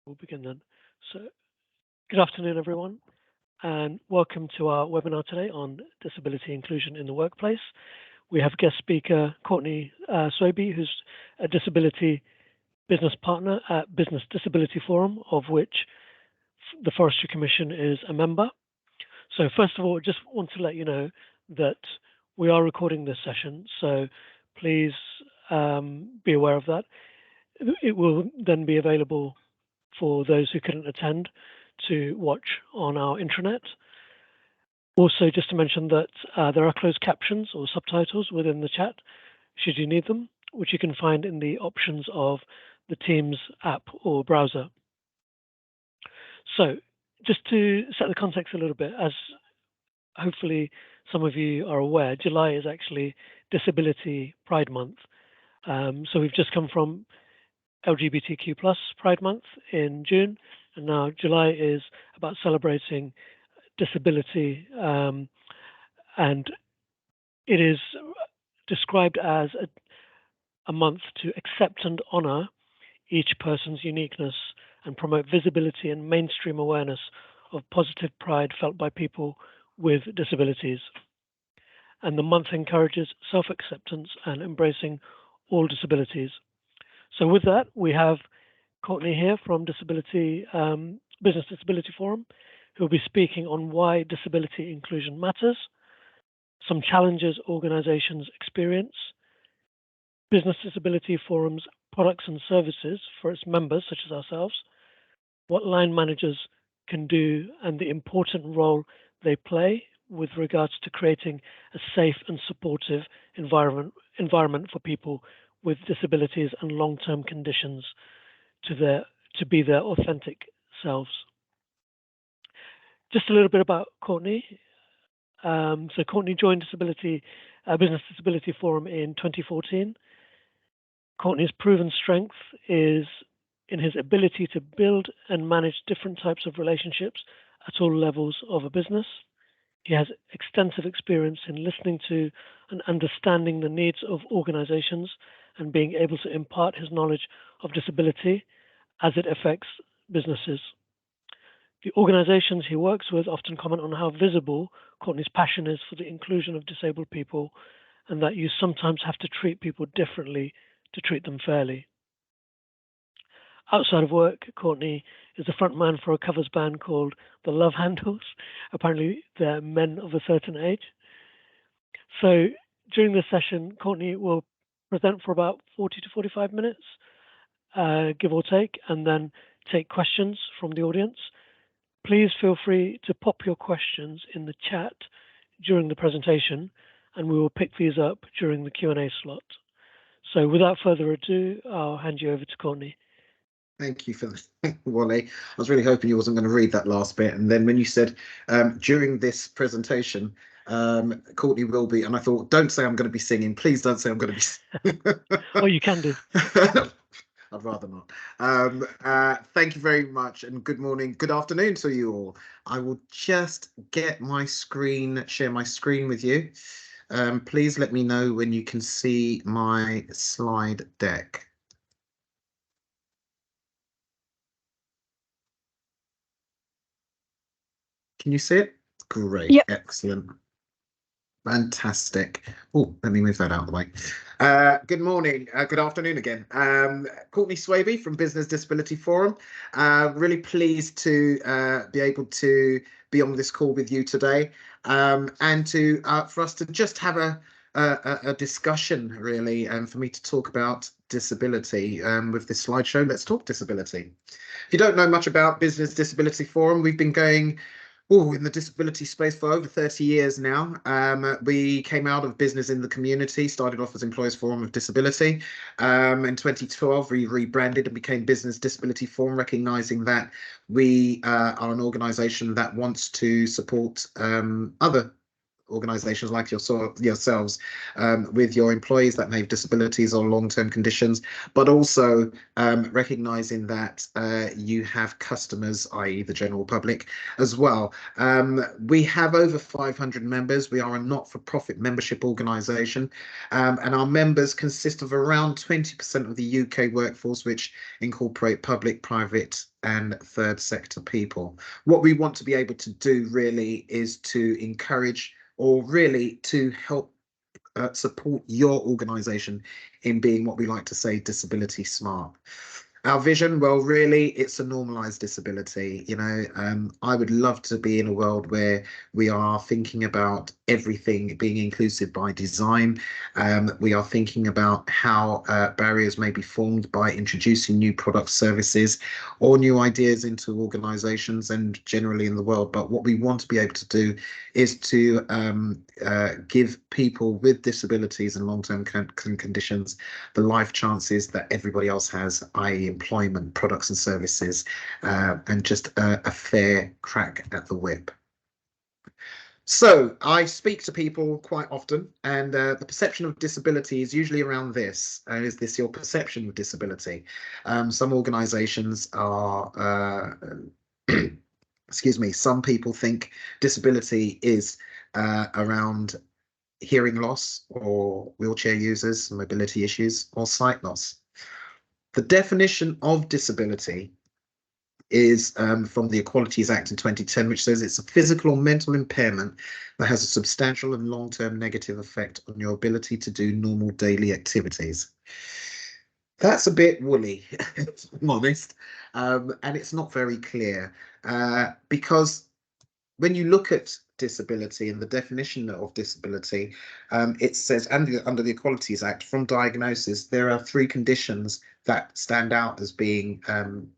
We'll begin then. So, good afternoon, everyone, and welcome to our webinar today on disability inclusion in the workplace. We have guest speaker Courtney Swaby, who's a disability business partner at Business Disability Forum, of which the Forestry Commission is a member. So, first of all, I just want to let you know that we are recording this session, so please be aware of that. It will then be available for those who couldn't attend to watch on our intranet. Also, just to mention that there are closed captions or subtitles within the chat, should you need them, which you can find in the options of the Teams app or browser. So, just to set the context a little bit, as hopefully some of you are aware, July is actually Disability Pride Month. So we've just come from LGBTQ+ Pride Month in June, and now July is about celebrating disability, and it is described as a month to accept and honour each person's uniqueness and promote visibility and mainstream awareness of positive pride felt by people with disabilities. And the month encourages self-acceptance and embracing all disabilities. So with that, we have Courtney here from Business Disability Forum, who will be speaking on why disability inclusion matters, some challenges organizations experience, Business Disability Forum's products and services for its members, such as ourselves, what line managers can do and the important role they play with regards to creating a safe and supportive environment for people with disabilities and long-term conditions to be their authentic selves. Just a little bit about Courtney. So Courtney joined Business Disability Forum in 2014. Courtney's proven strength is in his ability to build and manage different types of relationships at all levels of a business. He has extensive experience in listening to and understanding the needs of organizations and being able to impart his knowledge of disability as it affects businesses. The organizations he works with often comment on how visible Courtney's passion is for the inclusion of disabled people, and that you sometimes have to treat people differently to treat them fairly. Outside of work, Courtney is the front man for a covers band called the Love Handles. Apparently, they're men of a certain age. So during this session, Courtney will present for about 40 to 45 minutes, give or take, and then take questions from the audience. Please feel free to pop your questions in the chat during the presentation, and we will pick these up during the Q&A slot. So without further ado, I'll hand you over to Courtney. Thank you for that, Wally. I was really hoping you wasn't going to read that last bit. And then when you said during this presentation, Courtney will be, and I thought, don't say I'm going to be singing. Please don't say I'm going to be singing. Oh, you can do. I'd rather not. Thank you very much, and good morning, good afternoon to you all. I will just get my screen, share my screen with you. Please let me know when you can see my slide deck. Can you see it? Great. Yep. Excellent. Fantastic. Oh, let me move that out of the way. Good morning, good afternoon again. Courtney Swaby from Business Disability Forum. Really pleased to be able to be on this call with you today, and for us to just have a discussion, really, and for me to talk about disability with this slideshow. Let's talk disability. If you don't know much about Business Disability Forum, we've been going in the disability space for over 30 years now. We came out of business in the community, started off as Employers Forum of Disability. In 2012, we rebranded and became Business Disability Forum, recognising that we are an organisation that wants to support other organisations like yourselves with your employees that may have disabilities or long-term conditions, but also recognising that you have customers, i.e. the general public, as well. We have over 500 members. We are a not-for-profit membership organisation, and our members consist of around 20% of the UK workforce, which incorporate public, private and third sector people. What we want to be able to do really is to encourage, or really to help support your organisation in being what we like to say disability smart. Our vision, well, really, it's a normalised disability. You know, I would love to be in a world where we are thinking about everything being inclusive by design. We are thinking about how barriers may be formed by introducing new products, services, or new ideas into organisations and generally in the world. But what we want to be able to do is to give people with disabilities and long-term conditions the life chances that everybody else has, i.e. employment, products and services, and just a fair crack at the whip. So I speak to people quite often, and the perception of disability is usually around this. Is this your perception of disability? Some organisations are, excuse me, some people think disability is around hearing loss or wheelchair users, mobility issues, or sight loss. The definition of disability is from the Equalities Act in 2010, which says it's a physical or mental impairment that has a substantial and long-term negative effect on your ability to do normal daily activities. That's a bit woolly, if I'm honest, and it's not very clear because when you look at disability and the definition of disability, it says, under the Equalities Act, from diagnosis, there are 3 conditions that stand out as being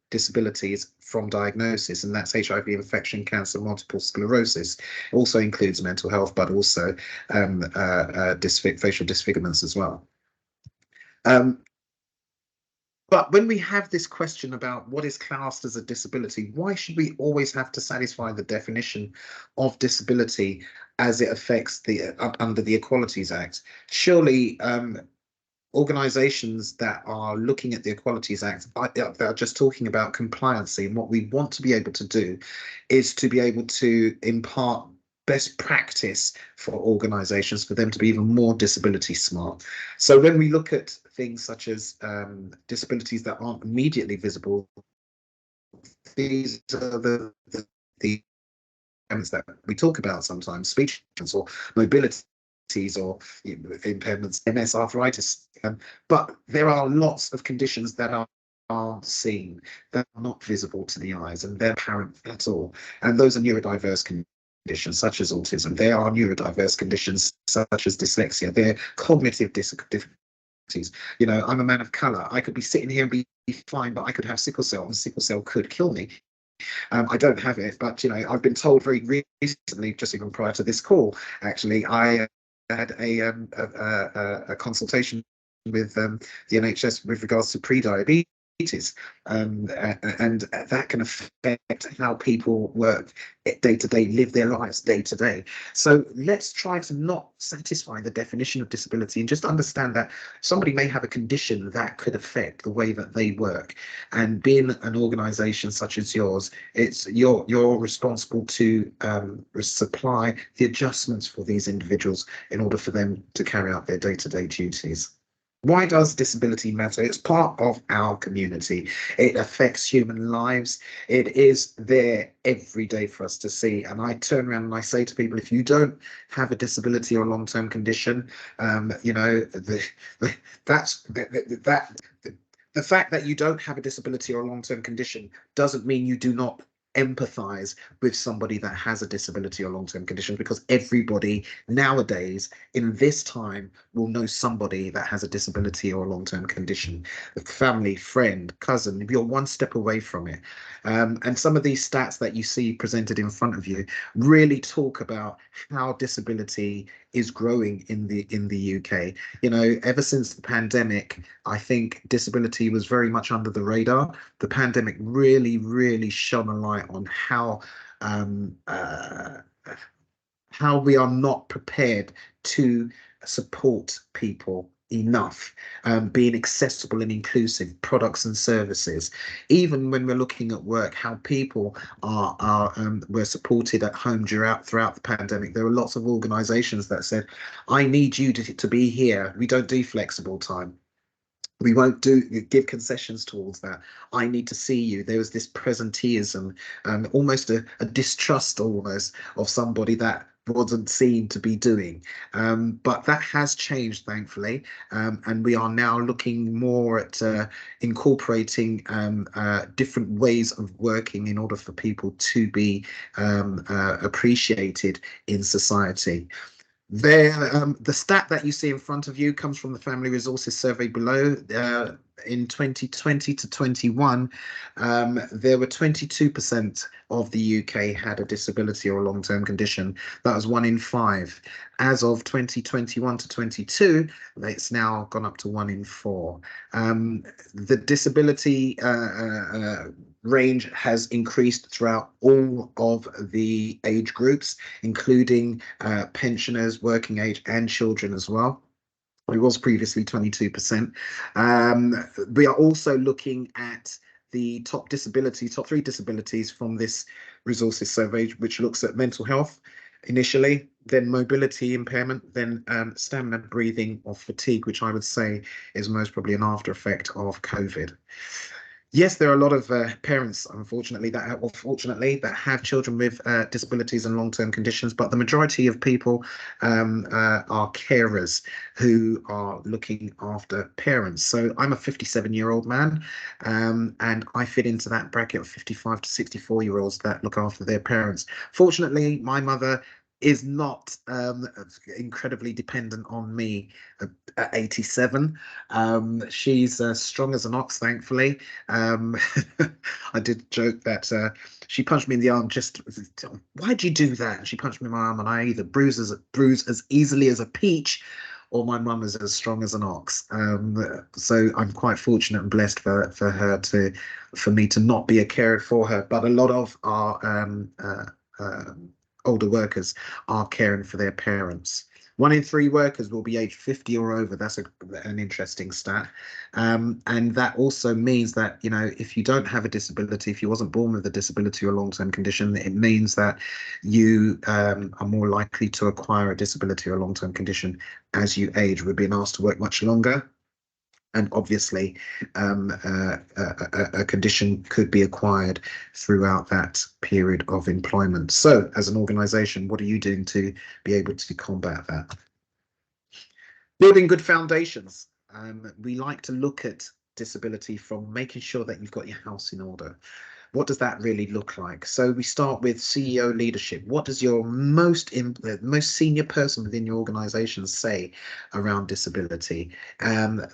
disabilities from diagnosis, and that's HIV infection, cancer, multiple sclerosis. It also includes mental health, but also facial disfigurements as well. But when we have this question about what is classed as a disability, why should we always have to satisfy the definition of disability as it affects the under the Equalities Act? Surely organisations that are looking at the Equalities Act are just talking about compliancy, and what we want to be able to do is to be able to impart best practice for organisations for them to be even more disability smart. So when we look at things such as disabilities that aren't immediately visible, these are the impairments that we talk about sometimes, speech or mobility or impairments, MS, arthritis, but there are lots of conditions that are seen, that are not visible to the eyes, and they're apparent at all, and those are neurodiverse conditions such as autism. There are neurodiverse conditions such as dyslexia. They're cognitive difficulties. You know, I'm a man of color. I could be sitting here and be fine, but I could have sickle cell, and sickle cell could kill me. I don't have it, but you know, I've been told very recently, just even prior to this call, actually, I had a consultation with the NHS with regards to pre-diabetes. And that can affect how people work day to day, live their lives day to day. So let's try to not satisfy the definition of disability and just understand that somebody may have a condition that could affect the way that they work. And being an organisation such as yours, it's you're responsible to supply the adjustments for these individuals in order for them to carry out their day-to-day duties. Why does disability matter? It's part of our community. It affects human lives. It is there every day for us to see. And I turn around and I say to people, if you don't have a disability or long-term condition, you know, the fact that you don't have a disability or long-term condition doesn't mean you do not empathize with somebody that has a disability or long-term condition, because everybody nowadays in this time will know somebody that has a disability or a long-term condition. A family, friend, cousin, you're one step away from it. And some of these stats that you see presented in front of you really talk about how disability is growing in the UK. You know, ever since the pandemic, I think disability was very much under the radar. The pandemic really shone a light on how how we are not prepared to support people enough, being accessible and inclusive products and services. Even when we're looking at work, how people were supported at home throughout the pandemic. There were lots of organisations that said, "I need you to be here. We don't do flexible time. We won't give concessions towards that. I need to see you." There was this presenteeism, almost a distrust almost of somebody that wasn't seen to be doing. But that has changed, thankfully, and we are now looking more at incorporating different ways of working in order for people to be appreciated in society. The stat that you see in front of you comes from the Family Resources Survey below. In 2020 to 21, there were 22% of the UK had a disability or a long-term condition. That was 1 in 5. As of 2021 to 22, it's now gone up to 1 in 4. The disability range has increased throughout all of the age groups, including pensioners, working age, and children as well. It was previously 22%. We are also looking at the top 3 disabilities from this resources survey, which looks at mental health initially, then mobility impairment, then stamina, breathing, or fatigue, which I would say is most probably an after effect of COVID. Yes, there are a lot of parents, unfortunately, or fortunately, that have children with disabilities and long-term conditions, but the majority of people are carers who are looking after parents. So I'm a 57-year-old man, and I fit into that bracket of 55 to 64-year-olds that look after their parents. Fortunately, my mother is not incredibly dependent on me at 87. She's strong as an ox, thankfully. I did joke that she punched me in the arm. Why'd you do that? And she punched me in my arm, and I either bruise as easily as a peach, or my mum is as strong as an ox. So I'm quite fortunate and blessed for me to not be a carer for her. But a lot of our older workers are caring for their parents. 1 in 3 workers will be aged 50 or over. That's an interesting stat. And that also means that, you know, if you don't have a disability, if you wasn't born with a disability or long-term condition, it means that you are more likely to acquire a disability or long-term condition as you age. We're being asked to work much longer. And obviously, a condition could be acquired throughout that period of employment. So, as an organisation, what are you doing to be able to combat that? Building good foundations. We like to look at disability from making sure that you've got your house in order. What does that really look like? So we start with CEO leadership. What does your most senior person within your organization say around disability?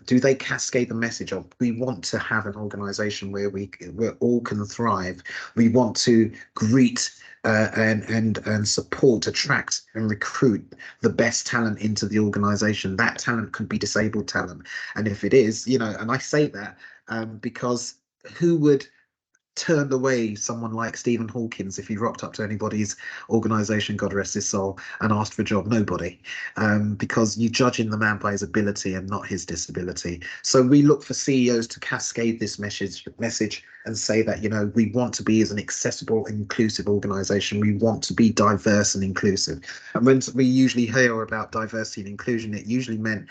Do they cascade the message of, we want to have an organization where we all can thrive? We want to greet and support, attract and recruit the best talent into the organization. That talent could be disabled talent. And if it is, you know, and I say that because who would turned away someone like Stephen Hawkins if he rocked up to anybody's organization, God rest his soul, and asked for a job? Nobody, because you're judging the man by his ability and not his disability. So we look for CEOs to cascade this message and say that, you know, we want to be as an accessible, inclusive organization. We want to be diverse and inclusive. And when we usually hear about diversity and inclusion, it usually meant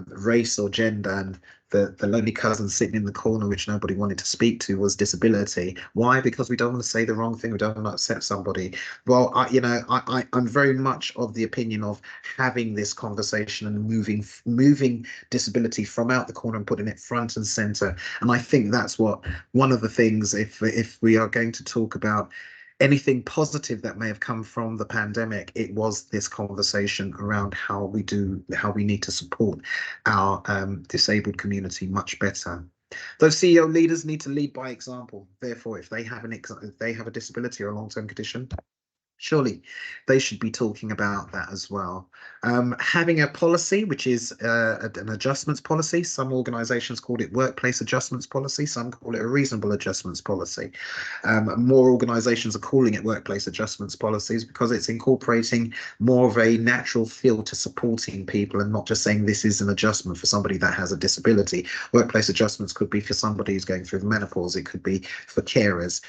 race or gender, and the lonely cousin sitting in the corner which nobody wanted to speak to was disability. Why? Because we don't want to say the wrong thing. We don't want to upset somebody. Well, I'm very much of the opinion of having this conversation and moving disability from out the corner and putting it front and center. And I think that's what one of the things, if we are going to talk about anything positive that may have come from the pandemic, it was this conversation around how we need to support our disabled community much better. Those CEO leaders need to lead by example. Therefore, if they have a disability or a long-term condition, Surely they should be talking about that as well. Having a policy, which is an adjustments policy. Some organizations call it workplace adjustments policy. Some call it a reasonable adjustments policy. More organizations are calling it workplace adjustments policies because it's incorporating more of a natural feel to supporting people and not just saying this is an adjustment for somebody that has a disability. Workplace adjustments could be for somebody who's going through the menopause. It could be for carers.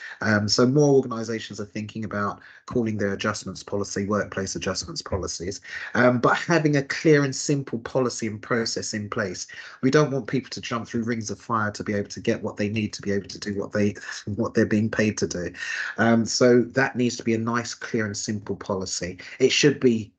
So more organizations are thinking about calling their adjustments policy workplace adjustments policies, but having a clear and simple policy and process in place. We don't want people to jump through rings of fire to be able to get what they need to be able to do what they're being paid to do. So that needs to be a nice, clear and simple policy. It should be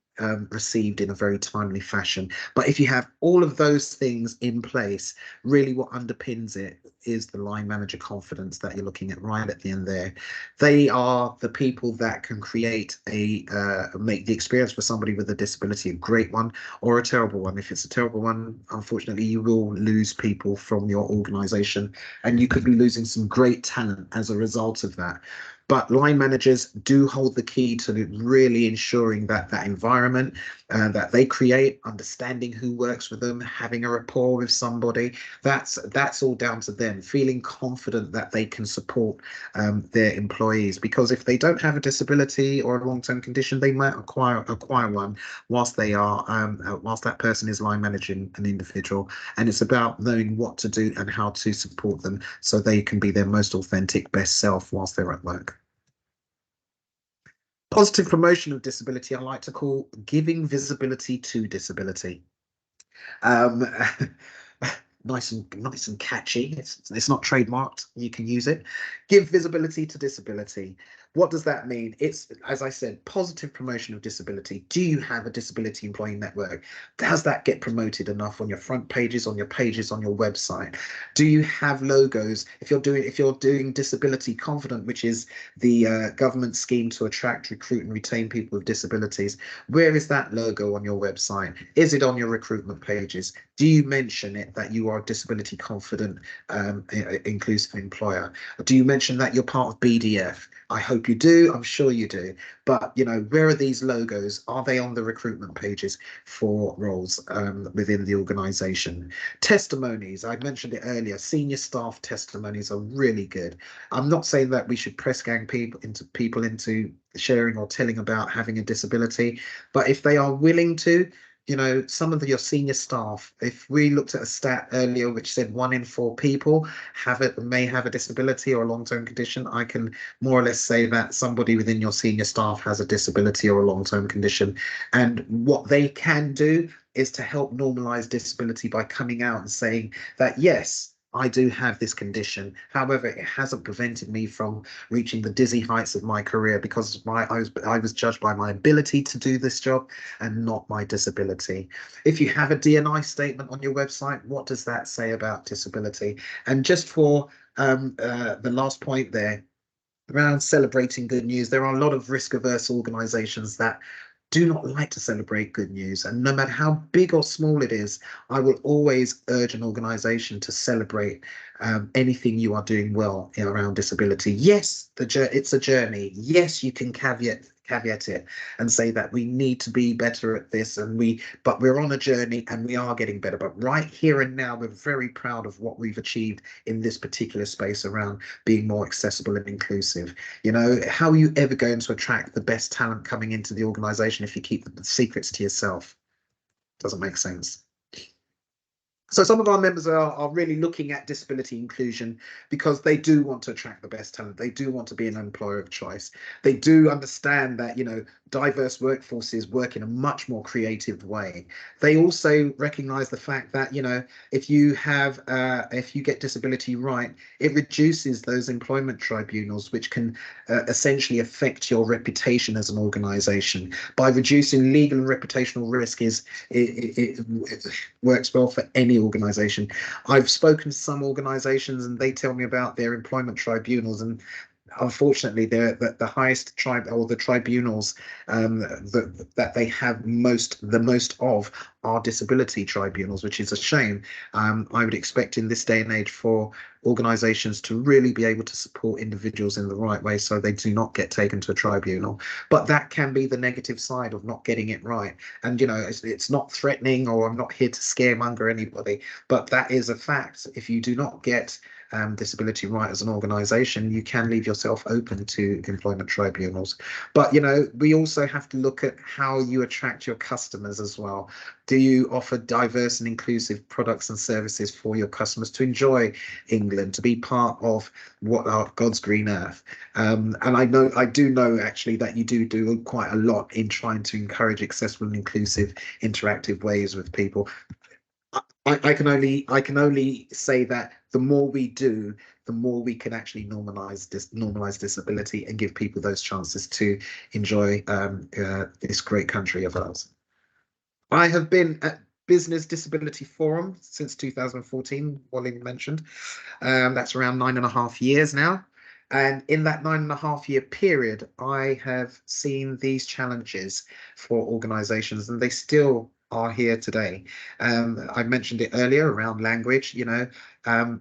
received in a very timely fashion. But if you have all of those things in place, really what underpins it is the line manager confidence that you're looking at right at the end there. They are the people that can create make the experience for somebody with a disability a great one or a terrible one. If it's a terrible one, unfortunately, you will lose people from your organization and you could be losing some great talent as a result of that. But line managers do hold the key to really ensuring that that environment that they create, understanding who works with them, having a rapport with somebody, that's all down to them, feeling confident that they can support their employees. Because if they don't have a disability or a long-term condition, they might acquire one whilst they are whilst that person is line managing an individual. And it's about knowing what to do and how to support them so they can be their most authentic, best self whilst they're at work. Positive promotion of disability, I like to call giving visibility to disability. Um, nice and catchy. It's not trademarked. You can use it. Give visibility to disability. What does that mean? It's, as I said, positive promotion of disability. Do you have a disability employee network? Does that get promoted enough on your front pages, on your website? Do you have logos? If you're doing disability confident, which is the government scheme to attract, recruit and retain people with disabilities, where is that logo on your website? Is it on your recruitment pages? Do you mention it that you are a disability confident inclusive employer? Do you mention that you're part of BDF? I hope you do. I'm sure you do. But, you know, where are these logos? Are they on the recruitment pages for roles within the organisation? Testimonies, I mentioned it earlier. Senior staff testimonies are really good. I'm not saying that we should press gang people into sharing or telling about having a disability, but if they are willing to, you know, some of your senior staff, if we looked at a stat earlier which said 1 in 4 people may have a disability or a long-term condition, I can more or less say that somebody within your senior staff has a disability or a long-term condition. And what they can do is to help normalize disability by coming out and saying that, yes, I do have this condition. However, it hasn't prevented me from reaching the dizzy heights of my career because I was judged by my ability to do this job and not my disability. If you have a D&I statement on your website, what does that say about disability? And just for the last point there, around celebrating good news, there are a lot of risk-averse organisations that do not like to celebrate good news. And no matter how big or small it is, I will always urge an organisation to celebrate anything you are doing well around disability. Yes, it's a journey. Yes, you can caveat it and say that we need to be better at this but we're on a journey and we are getting better. But right here and now, we're very proud of what we've achieved in this particular space around being more accessible and inclusive. You know, how are you ever going to attract the best talent coming into the organization if you keep the secrets to yourself? Doesn't make sense. So some of our members are really looking at disability inclusion because they do want to attract the best talent. They do want to be an employer of choice. They do understand that, you know, diverse workforces work in a much more creative way. They also recognize the fact that, you know, if you get disability right, it reduces those employment tribunals, which can essentially affect your reputation as an organization. By reducing legal and reputational risk it works well for any organization. I've spoken to some organizations and they tell me about their employment tribunals, and unfortunately, the highest tribe or the tribunals that they have the most of are disability tribunals, which is a shame. I would expect in this day and age for organizations to really be able to support individuals in the right way so they do not get taken to a tribunal. But that can be the negative side of not getting it right. And, you know, it's not threatening, or I'm not here to scaremonger anybody, but that is a fact. If you do not get disability right as an organization, you can leave yourself open to employment tribunals. But, you know, we also have to look at how you attract your customers as well. Do you offer diverse and inclusive products and services for your customers to enjoy England, to be part of what are God's green earth? And I do know actually that you do quite a lot in trying to encourage accessible and inclusive interactive ways with people. I can only say that the more we do, the more we can actually normalize disability and give people those chances to enjoy this great country of ours. I have been at Business Disability Forum since 2014, Wally mentioned. That's around 9.5 years now. And in that 9.5 year period, I have seen these challenges for organizations, and they still are here today. I mentioned it earlier around language. You know, I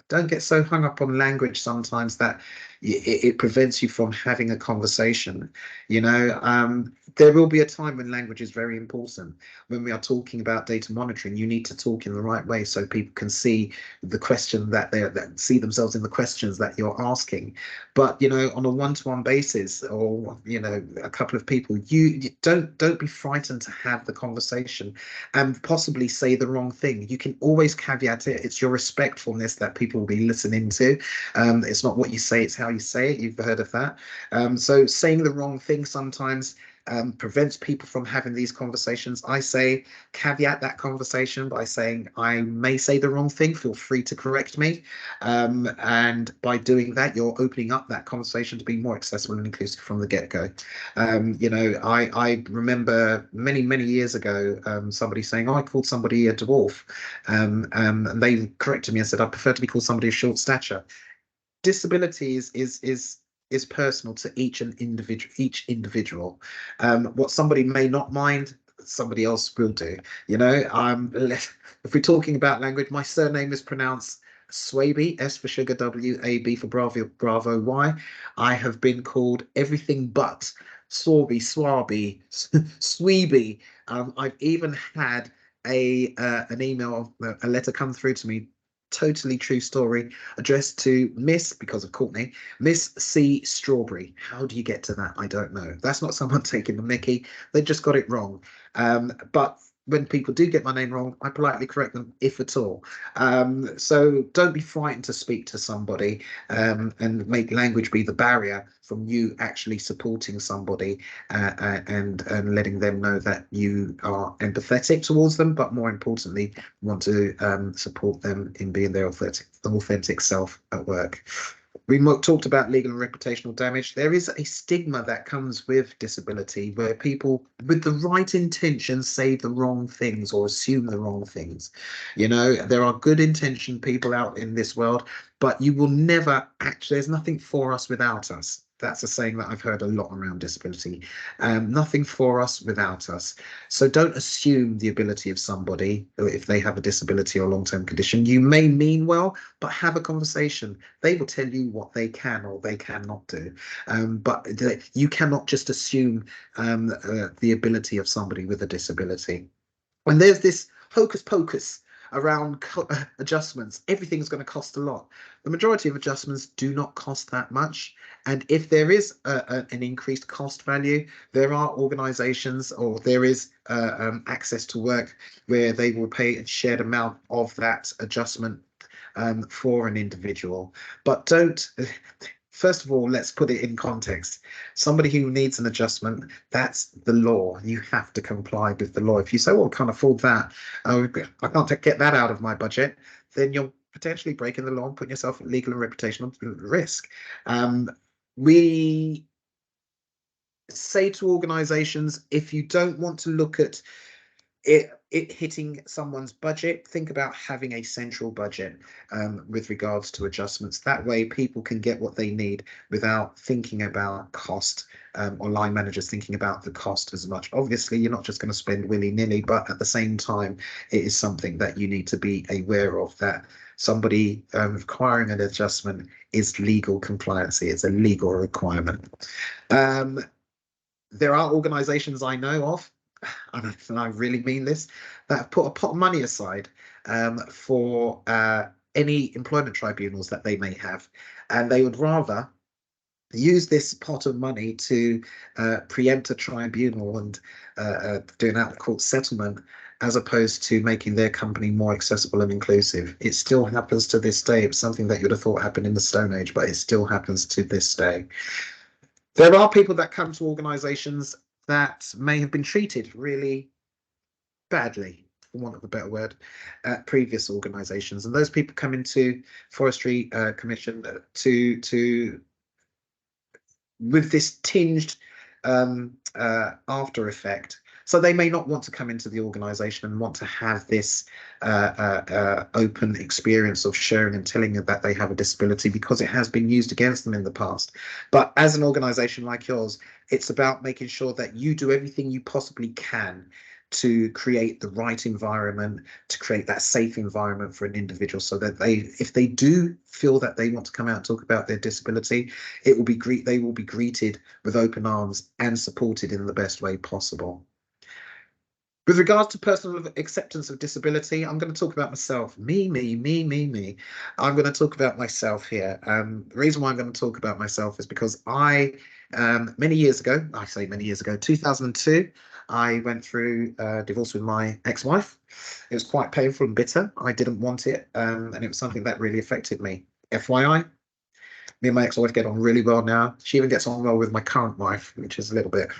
don't get so hung up on language sometimes that it prevents you from having a conversation. You know, there will be a time when language is very important. When we are talking about data monitoring, you need to talk in the right way so people can see the question that see themselves in the questions that you're asking. But, you know, on a one-to-one basis, or, you know, a couple of people, you don't be frightened to have the conversation and possibly say the wrong thing. You can always caveat it. It's your respectfulness that people will be listening to. It's not what you say, it's how you say it. You've heard of that. So saying the wrong thing sometimes prevents people from having these conversations. I say caveat that conversation by saying, I may say the wrong thing, feel free to correct me. And by doing that, you're opening up that conversation to be more accessible and inclusive from the get-go. You know, I remember many years ago, somebody saying, oh, I called somebody a dwarf. And they corrected me and said, I prefer to be called somebody of short stature. Disability is personal to each individual. What somebody may not mind, somebody else will do. You know, if we're talking about language, my surname is pronounced Swaby, S for sugar, W, A, B for Bravo, Y. I have been called everything but Swaby, Sweeby. I've even had an email, a letter come through to me, totally true story, addressed to Miss, because of Courtney, Miss C. Strawberry. How do you get to that? I don't know. That's not someone taking the mickey. They just got it wrong. But when people do get my name wrong, I politely correct them, if at all. So don't be frightened to speak to somebody, and make language be the barrier from you actually supporting somebody, and letting them know that you are empathetic towards them, but more importantly, want to support them in being their authentic self at work. We talked about legal and reputational damage. There is a stigma that comes with disability where people with the right intentions say the wrong things or assume the wrong things. You know, there are good intentioned people out in this world, but you will never actually, there's nothing for us without us. That's a saying that I've heard a lot around disability. Nothing for us without us. So don't assume the ability of somebody if they have a disability or long-term condition. You may mean well, but have a conversation. They will tell you what they can or they cannot do. But you cannot just assume the ability of somebody with a disability. And there's this hocus pocus around adjustments. Everything's going to cost a lot. The majority of adjustments do not cost that much. And if there is an increased cost value, there are organizations, or there is access to work where they will pay a shared amount of that adjustment for an individual. But don't, first of all, let's put it in context. Somebody who needs an adjustment, that's the law. You have to comply with the law. If you say, well, I can't afford that, I can't get that out of my budget, then you're potentially breaking the law and putting yourself at legal and reputational risk. We say to organizations, if you don't want to look at it it hitting someone's budget, think about having a central budget with regards to adjustments. That way people can get what they need without thinking about cost, or line managers thinking about the cost as much. Obviously, you're not just going to spend willy-nilly, but at the same time, it is something that you need to be aware of, that somebody requiring an adjustment is legal compliance. It's a legal requirement. There are organizations I know of, and I really mean this, that have put a pot of money aside for any employment tribunals that they may have, and they would rather use this pot of money to preempt a tribunal and do an out of court settlement, as opposed to making their company more accessible and inclusive. It still happens to this day. It's something that you would have thought happened in the Stone Age, but it still happens to this day. There are people that come to organizations that may have been treated really badly, for want of a better word, at previous organizations, and those people come into Forestry Commission to with this tinged after effect. So they may not want to come into the organization and want to have this open experience of sharing and telling them that they have a disability, because it has been used against them in the past. But as an organization like yours, it's about making sure that you do everything you possibly can to create the right environment, to create that safe environment for an individual, so that if they do feel that they want to come out and talk about their disability, they will be greeted with open arms and supported in the best way possible. With regards to personal acceptance of disability, I'm going to talk about myself. Me. I'm going to talk about myself here. The reason why I'm going to talk about myself is because many years ago, 2002, I went through a divorce with my ex-wife. It was quite painful and bitter. I didn't want it, and it was something that really affected me. FYI, me and my ex-wife get on really well now. She even gets on well with my current wife, which is a little bit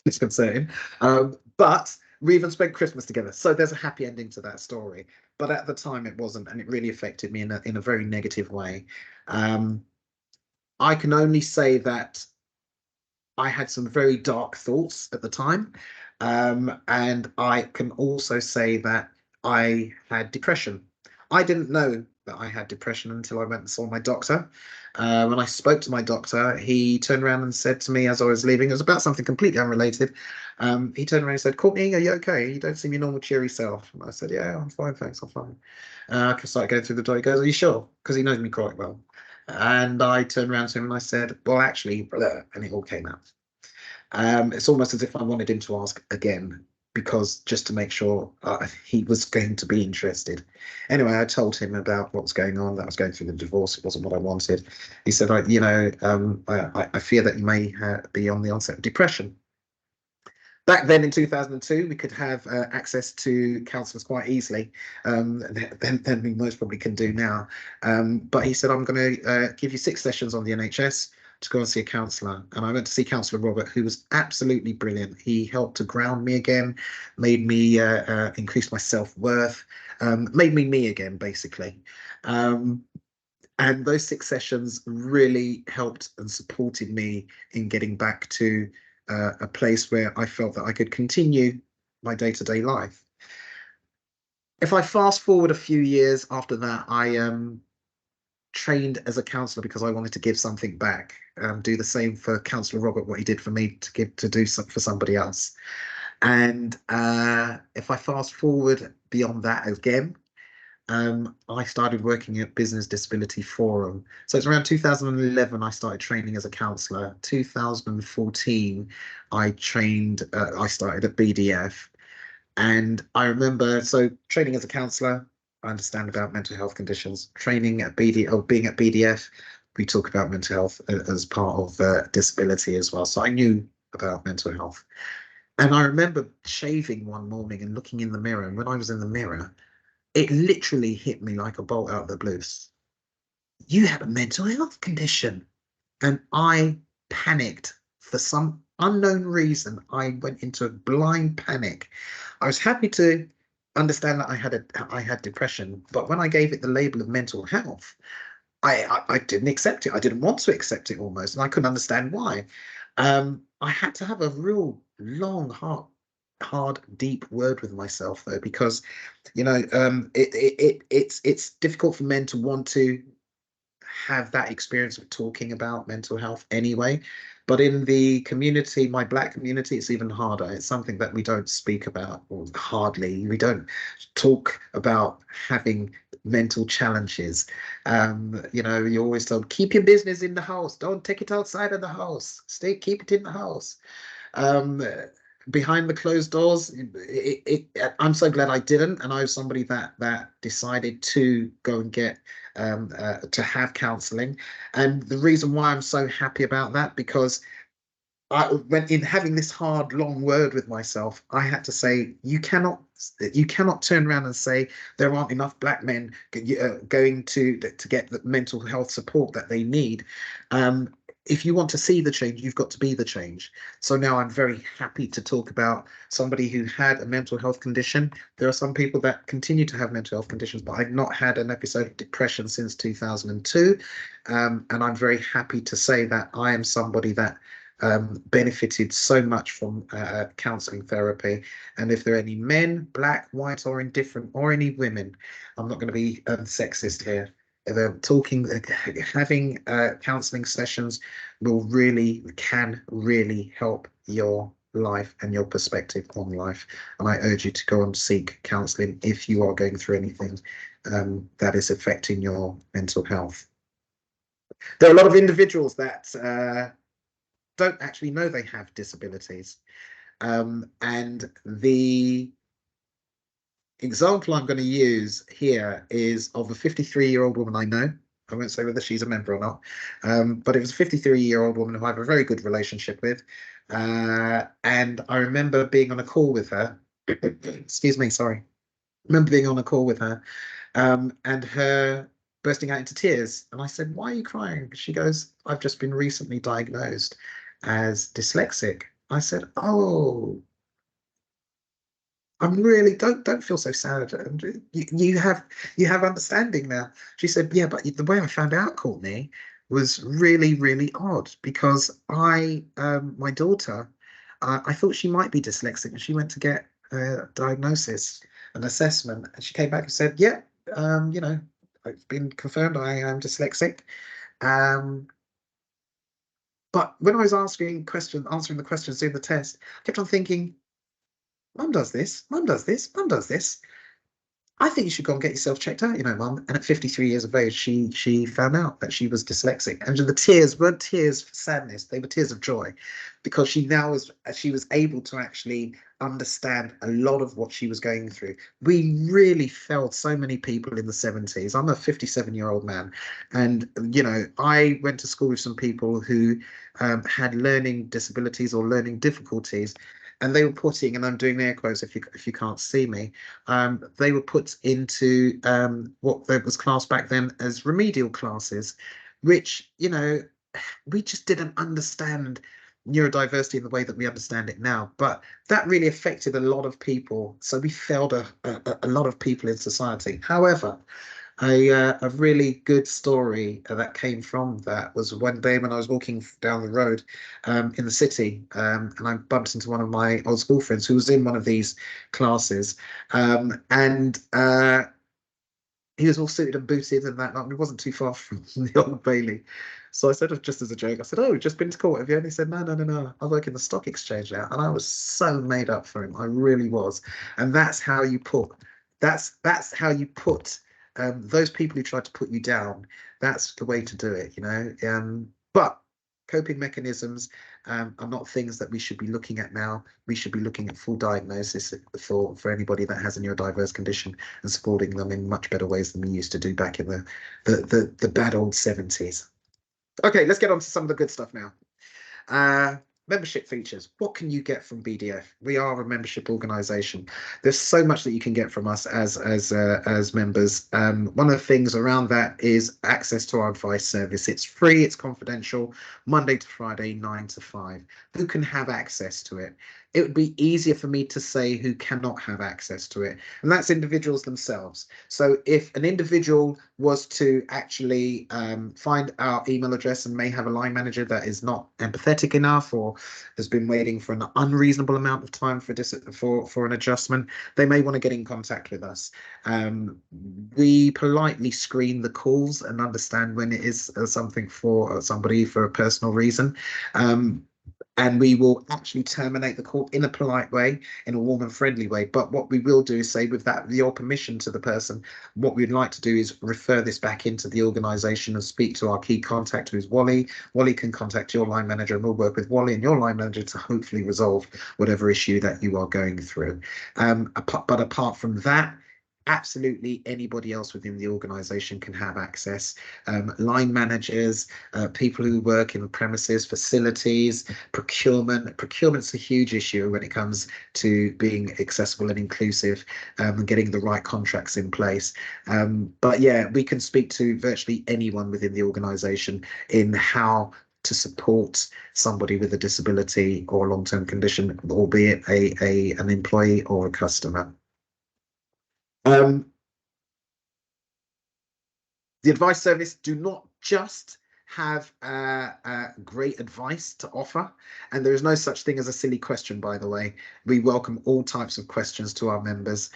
disconcerting. But we even spent Christmas together, so there's a happy ending to that story. But at the time, it wasn't, and it really affected me in a very negative way. I can only say that I had some very dark thoughts at the time, and I can also say that I had depression. I didn't know that I had depression until I went and saw my doctor. When I spoke to my doctor, he turned around and said to me as I was leaving, it was about something completely unrelated. He turned around and said, "Courtney, are you okay? You don't seem your normal cheery self." And I said, "Yeah, I'm fine, thanks, I'm fine." I started going through the door. He goes, "Are you sure?" Because he knows me quite well. And I turned around to him and I said, "Well, actually," blah, and it all came out. It's almost as if I wanted him to ask again, because just to make sure he was going to be interested. Anyway, I told him about what was going on, that I was going through the divorce. It wasn't what I wanted. He said, I fear that you may be on the onset of depression. Back then in 2002, we could have access to counsellors quite easily than we most probably can do now. But he said, "I'm going to give you 6 sessions on the NHS to go and see a counsellor." And I went to see Counsellor Robert, who was absolutely brilliant. He helped to ground me again, made me increase my self-worth, made me again, basically. And those 6 sessions really helped and supported me in getting back to a place where I felt that I could continue my day-to-day life. If I fast forward a few years after that, I trained as a counsellor because I wanted to give something back, do the same for Counsellor Robert, what he did for me to do for somebody else. And if I fast forward beyond that again, I started working at Business Disability Forum. So it's around 2011 I started training as a counsellor. 2014 I started at BDF. And I remember, so training as a counsellor, I understand about mental health conditions. Training at being at BDF, we talk about mental health as part of disability as well. So I knew about mental health. And I remember shaving one morning and looking in the mirror. And when I was in the mirror, it literally hit me like a bolt out of the blues. "You have a mental health condition." And I panicked for some unknown reason. I went into a blind panic. I was happy to understand that I had depression, but when I gave it the label of mental health, I didn't accept it. I didn't want to accept it almost, and I couldn't understand why. I had to have a real long, hard hard, deep word with myself though, because it's difficult for men to want to have that experience of talking about mental health anyway. But in the community, my Black community, it's even harder. It's something that we don't speak about, or hardly. We don't talk about having mental challenges. You're always told, keep your business in the house. Don't take it outside of the house. Keep it in the house. um Behind the closed doors, I'm so glad I didn't, and I was somebody that decided to go and get to have counseling. And the reason why I'm so happy about that, because when in having this hard long word with myself, I had to say, you cannot turn around and say there aren't enough Black men going to get the mental health support that they need. If you want to see the change, you've got to be the change. So now I'm very happy to talk about somebody who had a mental health condition. There are some people that continue to have mental health conditions, but I've not had an episode of depression since 2002. And I'm very happy to say that I am somebody that benefited so much from counseling therapy. And if there are any men, Black, white, or indifferent, or any women, I'm not going to be sexist here. Having counseling sessions can really help your life and your perspective on life. And I urge you to go and seek counseling if you are going through anything that is affecting your mental health. There are a lot of individuals that don't actually know they have disabilities. And the example I'm going to use here is of a 53-year-old woman I know. I won't say whether she's a member or not, but it was a 53-year-old woman who I have a very good relationship with. And I remember being on a call with her. Excuse me, sorry. I remember being on a call with her and her bursting out into tears. And I said, "Why are you crying?" She goes, "I've just been recently diagnosed as dyslexic." I said, "Oh, I'm really don't feel so sad. And you have understanding now." She said, "Yeah, but the way I found out, Courtney, was really, really odd, because my daughter, I thought she might be dyslexic, and she went to get a diagnosis, an assessment, and she came back and said, yeah, it's been confirmed I am dyslexic." Um, but when I was answering the questions, doing the test, I kept on thinking, Mum does this, Mum does this, Mum does this. I think you should go and get yourself checked out, Mum. And at 53 years of age, she found out that she was dyslexic. And the tears weren't tears for sadness, they were tears of joy, because she was able to actually understand a lot of what she was going through. We really felt so many people in the 70s. I'm a 57-year-old man. And, I went to school with some people who had learning disabilities or learning difficulties. And they were putting, and I'm doing air quotes if you can't see me, they were put into what was classed back then as remedial classes, which, we just didn't understand neurodiversity in the way that we understand it now. But that really affected a lot of people. So we failed a lot of people in society. However, a really good story that came from that was one day when I was walking down the road in the city, and I bumped into one of my old school friends who was in one of these classes, and he was all suited and booted and that. It wasn't too far from the Old Bailey. So I said, just as a joke, I said, "Oh, just been to court, have you?" And he said, "No, no, no, no. I work in the stock exchange now." And I was so made up for him. I really was. And that's how you put those people who try to put you down. That's the way to do it, But coping mechanisms are not things that we should be looking at now. We should be looking at full diagnosis for anybody that has a neurodiverse condition, and supporting them in much better ways than we used to do back in the bad old 70s. Okay, let's get on to some of the good stuff now. Membership features. What can you get from BDF? We are a membership organisation. There's so much that you can get from us as members. One of the things around that is access to our advice service. It's free, it's confidential, Monday to Friday, 9 to 5. Who can have access to it? it would be easier for me to say who cannot have access to it, and that's individuals themselves. So if an individual was to actually find our email address and may have a line manager that is not empathetic enough or has been waiting for an unreasonable amount of time for an adjustment, they may want to get in contact with us. We politely screen the calls and understand when it is something for somebody for a personal reason. And we will actually terminate the call in a polite way, in a warm and friendly way. But what we will do is say, with that, your permission to the person, what we'd like to do is refer this back into the organisation and speak to our key contact, who is Wally. Wally can contact your line manager, and we'll work with Wally and your line manager to hopefully resolve whatever issue that you are going through. But apart from that, absolutely anybody else within the organisation can have access. Line managers, people who work in premises, facilities, procurement. Procurement's a huge issue when it comes to being accessible and inclusive, and getting the right contracts in place. But yeah, we can speak to virtually anyone within the organisation in how to support somebody with a disability or a long-term condition, albeit an employee or a customer. The advice service do not just have great advice to offer, and there is no such thing as a silly question, by the way. We welcome all types of questions to our members,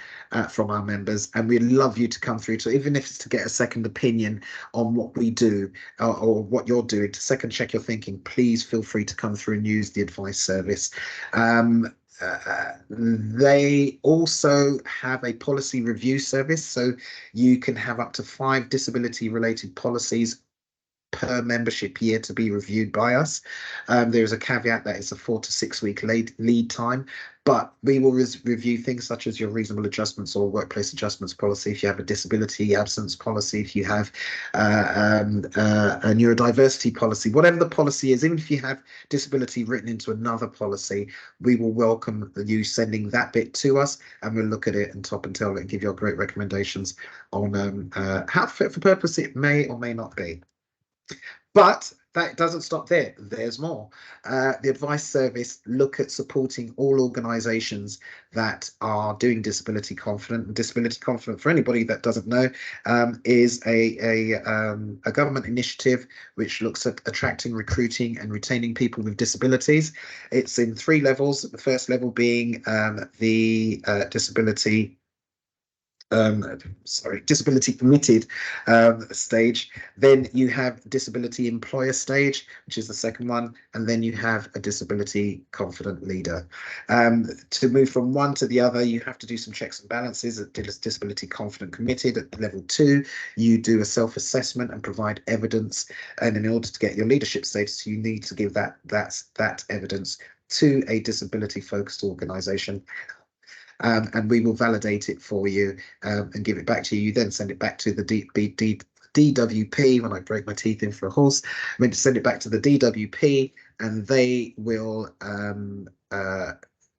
from our members, and we'd love you to come through to, even if it's to get a second opinion on what we do, or what you're doing, to second check your thinking. Please feel free to come through and use the advice service. They also have a policy review service, so you can have up to 5 disability related policies per membership year to be reviewed by us. There is a caveat that it's a 4 to 6 week lead time, but we will review things such as your reasonable adjustments or workplace adjustments policy, if you have a disability absence policy, if you have a neurodiversity policy, whatever the policy is. Even if you have disability written into another policy, we will welcome you sending that bit to us, and we'll look at it and top and tail it and give you great recommendations on how fit for purpose it may or may not be. But that doesn't stop there. There's more. The advice service look at supporting all organisations that are doing Disability Confident. Disability Confident, for anybody that doesn't know, is a government initiative which looks at attracting, recruiting and retaining people with disabilities. It's in 3 levels. The first level being the disability committed stage. Then you have disability employer stage, which is the second one, and then you have a disability confident leader. To move from one to the other, you have to do some checks and balances. At disability confident committed at level 2, you do a self-assessment and provide evidence, and in order to get your leadership status, you need to give that evidence to a disability focused organisation. And we will validate it for you, and give it back to you. You then send it back to the DWP. When I break my teeth in for a horse, I mean to send it back to the DWP, and they will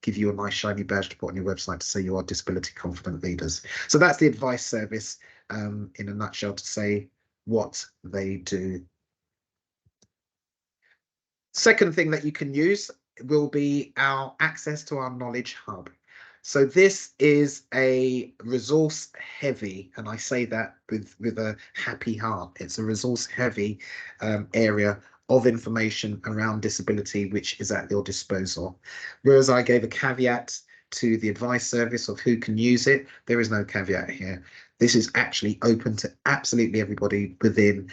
give you a nice shiny badge to put on your website to say you are disability confident leaders. So that's the advice service, in a nutshell, to say what they do. Second thing that you can use will be our access to our knowledge hub. So this is a resource heavy, and I say that with a happy heart. It's a resource heavy area of information around disability, which is at your disposal. Whereas I gave a caveat to the advice service of who can use it, there is no caveat here. This is actually open to absolutely everybody within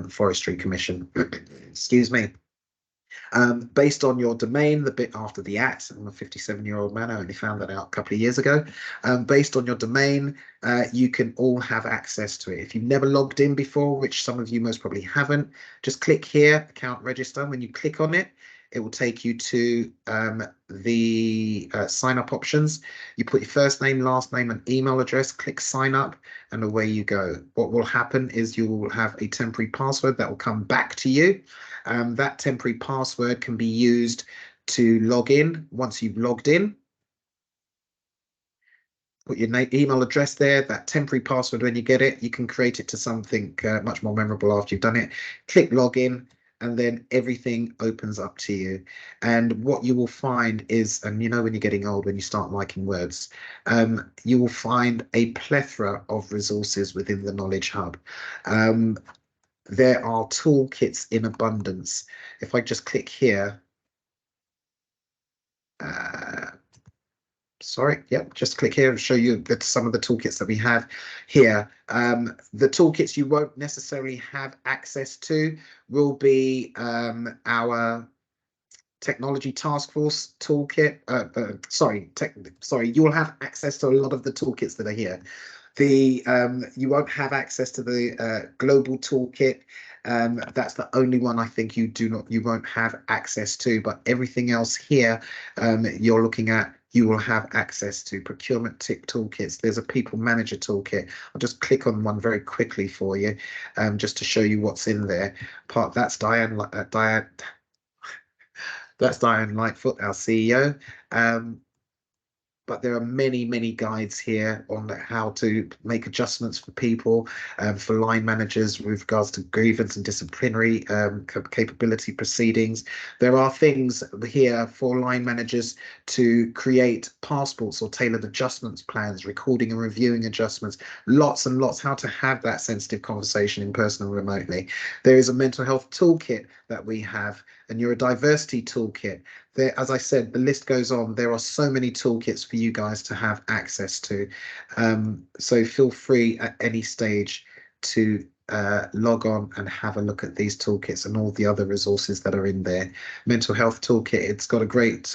Forestry Commission. Excuse me. Based on your domain, the bit after the @ I'm a 57-year-old man, I only found that out a couple of years ago. Based on your domain, you can all have access to it. If you've never logged in before, which some of you most probably haven't, just click here, account register. When you click on it, it will take you to the sign up options. You put your first name, last name and email address, click sign up, and away you go. What will happen is you will have a temporary password that will come back to you. That temporary password can be used to log in. Once you've logged in, put your email address there. That temporary password, when you get it, you can create it to something much more memorable after you've done it. Click login, and then everything opens up to you. And what you will find is, and you know, when you're getting old, when you start liking words, you will find a plethora of resources within the Knowledge Hub. There are toolkits in abundance. If I just click here, sorry, yep, just click here and show you some of the toolkits that we have here. The toolkits you won't necessarily have access to will be our technology task force toolkit. You will have access to a lot of the toolkits that are here. You won't have access to the global toolkit. That's the only one I think you won't have access to, but everything else here you're looking at, you will have access to. Procurement tip toolkits. There's a people manager toolkit. I'll just click on one very quickly for you, just to show you what's in there. That's Diane Lightfoot, our CEO. But there are many guides here on how to make adjustments for people, for line managers with regards to grievance and disciplinary capability proceedings. There are things here for line managers to create passports or tailored adjustments plans, recording and reviewing adjustments, lots and lots, how to have that sensitive conversation in person and remotely. There is a mental health toolkit that we have, a neurodiversity toolkit. There, as I said, the list goes on. There are so many toolkits for you guys to have access to. So feel free at any stage to log on and have a look at these toolkits and all the other resources that are in there. Mental health toolkit, it's got a great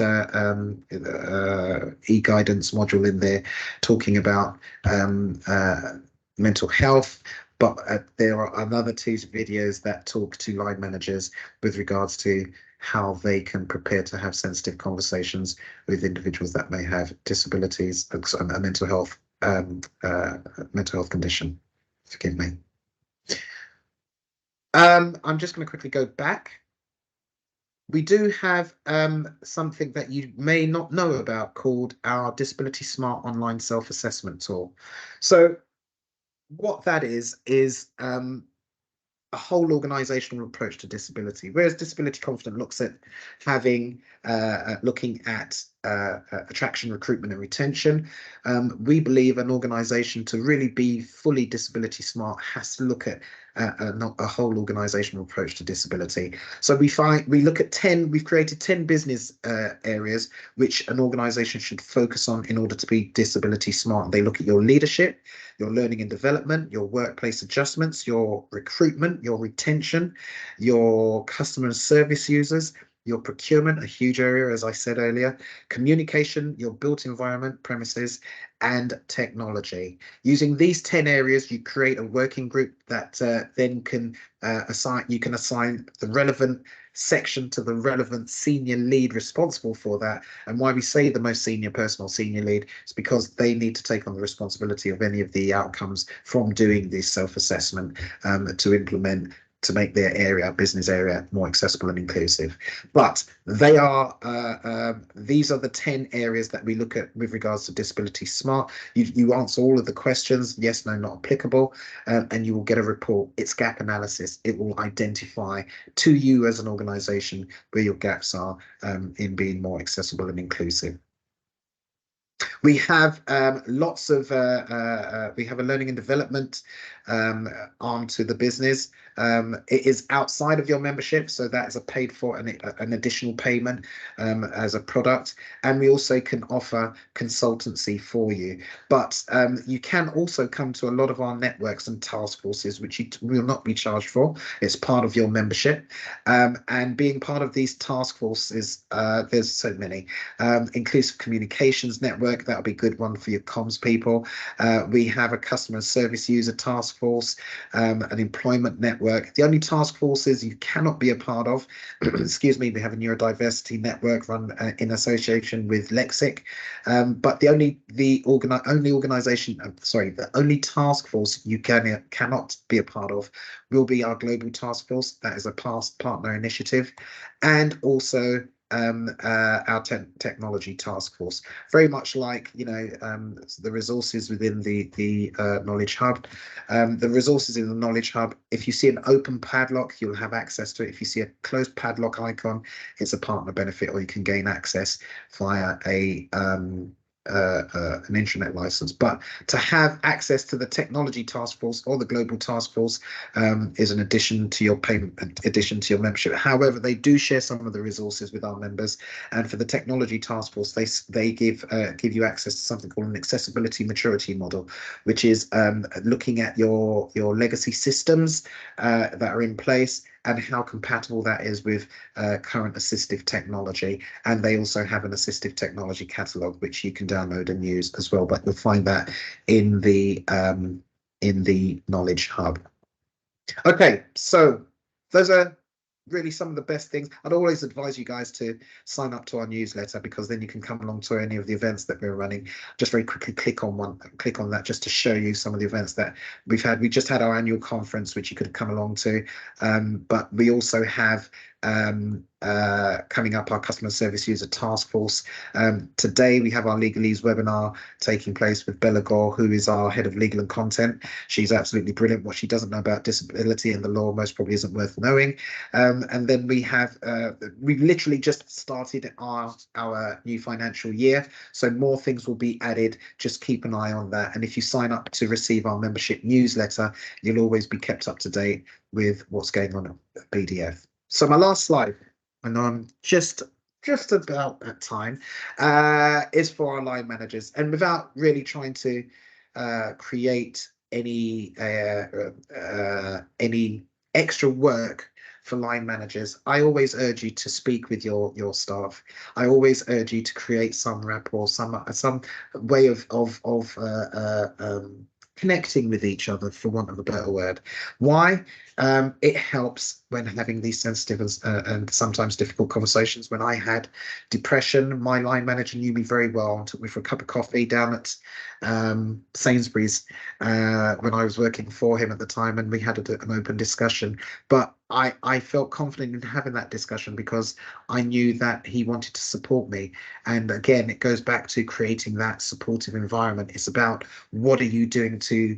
e-guidance module in there talking about mental health. But there are another two videos that talk to line managers with regards to how they can prepare to have sensitive conversations with individuals that may have disabilities, a mental health condition. Forgive me. I'm just going to quickly go back. We do have something that you may not know about called our Disability Smart online self-assessment tool. So what that is a whole organizational approach to disability, whereas Disability Confident looks at looking at attraction, recruitment and retention. We believe an organization to really be fully disability smart has to look at a whole organizational approach to disability. So we've created 10 business areas which an organization should focus on in order to be disability smart. They look at your leadership, your learning and development, your workplace adjustments, your recruitment, your retention, your customer and service users, your procurement, a huge area, as I said earlier, communication, your built environment, premises, and technology. Using these 10 areas, you create a working group that then can assign the relevant section to the relevant senior lead responsible for that. And why we say the most senior person or senior lead is because they need to take on the responsibility of any of the outcomes from doing this self-assessment to implement, to make their business area more accessible and inclusive. But they are these are the 10 areas that we look at with regards to Disability Smart. You answer all of the questions, yes, no, not applicable, and you will get a report. It's gap analysis. It will identify to you as an organization where your gaps are in being more accessible and inclusive. We have lots of we have a learning and development arm to the business. It is outside of your membership, so that is a paid for an additional payment as a product, and we also can offer consultancy for you. But you can also come to a lot of our networks and task forces, which you will not be charged for. It's part of your membership, and being part of these task forces, there's so many. Inclusive Communications Network, that'll be a good one for your comms people. We have a customer service user task force, an employment network. The only task forces you cannot be a part of, excuse me, we have a neurodiversity network run in association with Lexic, but the only task force you cannot be a part of will be our global task force. That is a past partner initiative, and also our technology task force, very much like the resources within the knowledge hub. The resources in the knowledge hub, if you see an open padlock, you'll have access to it. If you see a closed padlock icon, it's a partner benefit, or you can gain access via an intranet license. But to have access to the technology task force or the global task force is an addition to your payment, addition to your membership. However, they do share some of the resources with our members, and for the technology task force, they give you access to something called an accessibility maturity model, which is looking at your legacy systems that are in place and how compatible that is with current assistive technology. And they also have an assistive technology catalog, which you can download and use as well. But you'll find that in the Knowledge Hub. Okay, so those are really some of the best things. I'd always advise you guys to sign up to our newsletter, because then you can come along to any of the events that we're running. Just very quickly click on that just to show you some of the events that we've had. We just had our annual conference, which you could come along to, but we also have coming up our customer service user task force. Today we have our legalese webinar taking place with Bella Gore, who is our head of legal and content. She's absolutely brilliant. What she doesn't know about disability and the law most probably isn't worth knowing. And then we have we've literally just started our new financial year, so more things will be added. Just keep an eye on that, and if you sign up to receive our membership newsletter, you'll always be kept up to date with what's going on at BDF. So my last slide, and I'm just about at time, is for our line managers. And without really trying to create any extra work for line managers, I always urge you to speak with your staff. I always urge you to create some rapport, some way of connecting with each other, for want of a better word. Why? It helps when having these sensitive and sometimes difficult conversations. When I had depression, my line manager knew me very well and took me for a cup of coffee down at Sainsbury's when I was working for him at the time, and we had an open discussion. But I felt confident in having that discussion because I knew that he wanted to support me. And again, it goes back to creating that supportive environment. It's about what are you doing to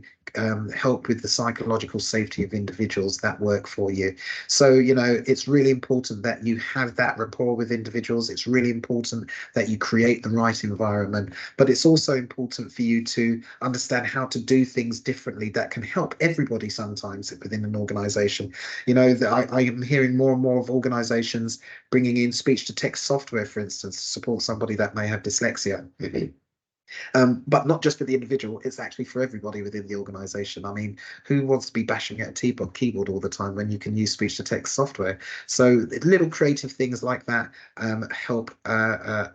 help with the psychological safety of individuals that work for you. So, it's really important that you have that rapport with individuals. It's really important that you create the right environment, but it's also important for you to understand how to do things differently that can help everybody sometimes within an organization. I am hearing more and more of organizations bringing in speech to text software, for instance, to support somebody that may have dyslexia. But not just for the individual, it's actually for everybody within the organization. I mean, who wants to be bashing at a keyboard all the time when you can use speech to text software? So little creative things like that help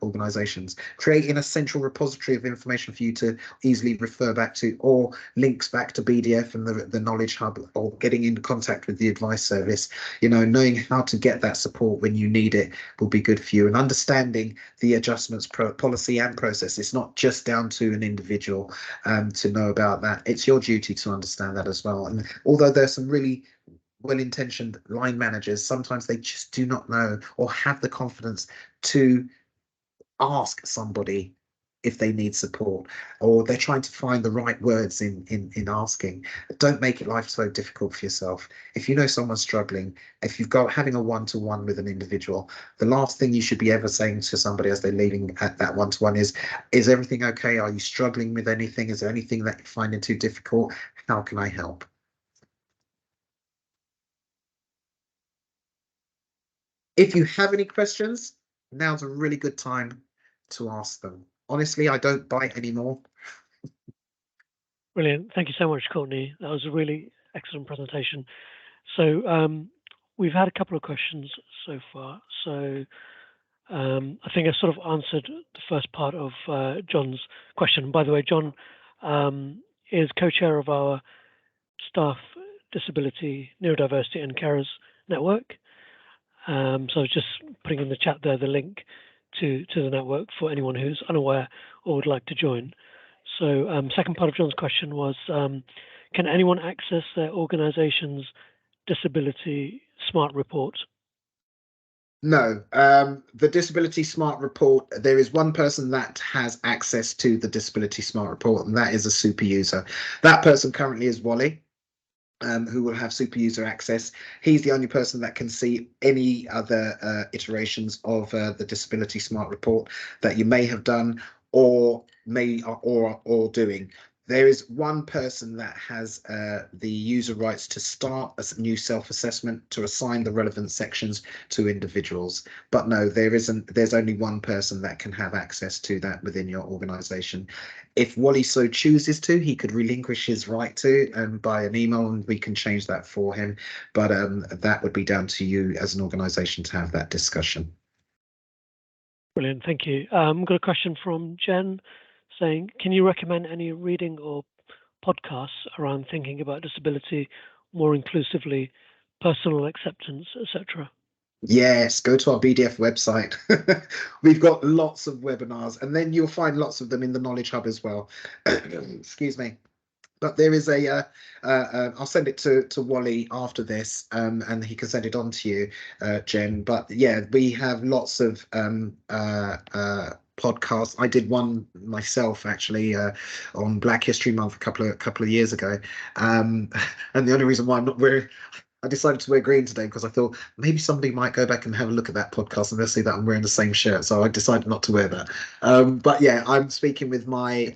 organizations. Creating a central repository of information for you to easily refer back to, or links back to BDF and the Knowledge Hub, or getting in contact with the advice service. Knowing how to get that support when you need it will be good for you, and understanding the adjustments policy and process. It's not just down to an individual to know about that. It's your duty to understand that as well. And although there's some really well-intentioned line managers, sometimes they just do not know or have the confidence to ask somebody if they need support, or they're trying to find the right words in asking. Don't make it life so difficult for yourself. If you know someone's struggling, if you've got having a one-to-one with an individual, the last thing you should be ever saying to somebody as they're leaving at that one-to-one is everything okay? Are you struggling with anything? Is there anything that you're finding too difficult? How can I help? If you have any questions, now's a really good time to ask them. Honestly, I don't bite anymore. Brilliant. Thank you so much, Courtney. That was a really excellent presentation. So we've had a couple of questions so far. So I think I sort of answered the first part of John's question. By the way, John is co-chair of our Staff Disability, Neurodiversity and Carers Network. So I was just putting in the chat there the link to the network for anyone who's unaware or would like to join. So second part of John's question was, can anyone access their organization's disability smart report? No, the Disability Smart Report, there is one person that has access to the Disability Smart Report, and that is a super user. That person currently is Wally, who will have super user access. He's the only person that can see any other iterations of the Disability Smart Report that you may have done or or doing. There is one person that has the user rights to start a new self-assessment, to assign the relevant sections to individuals. But no, there isn't. There's only one person that can have access to that within your organization. If Wally so chooses to, he could relinquish his right to by an email, and we can change that for him. But that would be down to you as an organization to have that discussion. Brilliant, thank you. I've got a question from Jen saying, can you recommend any reading or podcasts around thinking about disability more inclusively, personal acceptance, etc.? Yes, go to our BDF website. We've got lots of webinars, and then you'll find lots of them in the Knowledge Hub as well. Excuse me. But there is I'll send it to Wally after this, and he can send it on to you, Jen. But yeah, we have lots of podcasts. I did one myself actually on Black History Month a couple of years ago, and the only reason why I decided to wear green today because I thought maybe somebody might go back and have a look at that podcast and they'll see that I'm wearing the same shirt. So I decided not to wear that. But yeah, I'm speaking with my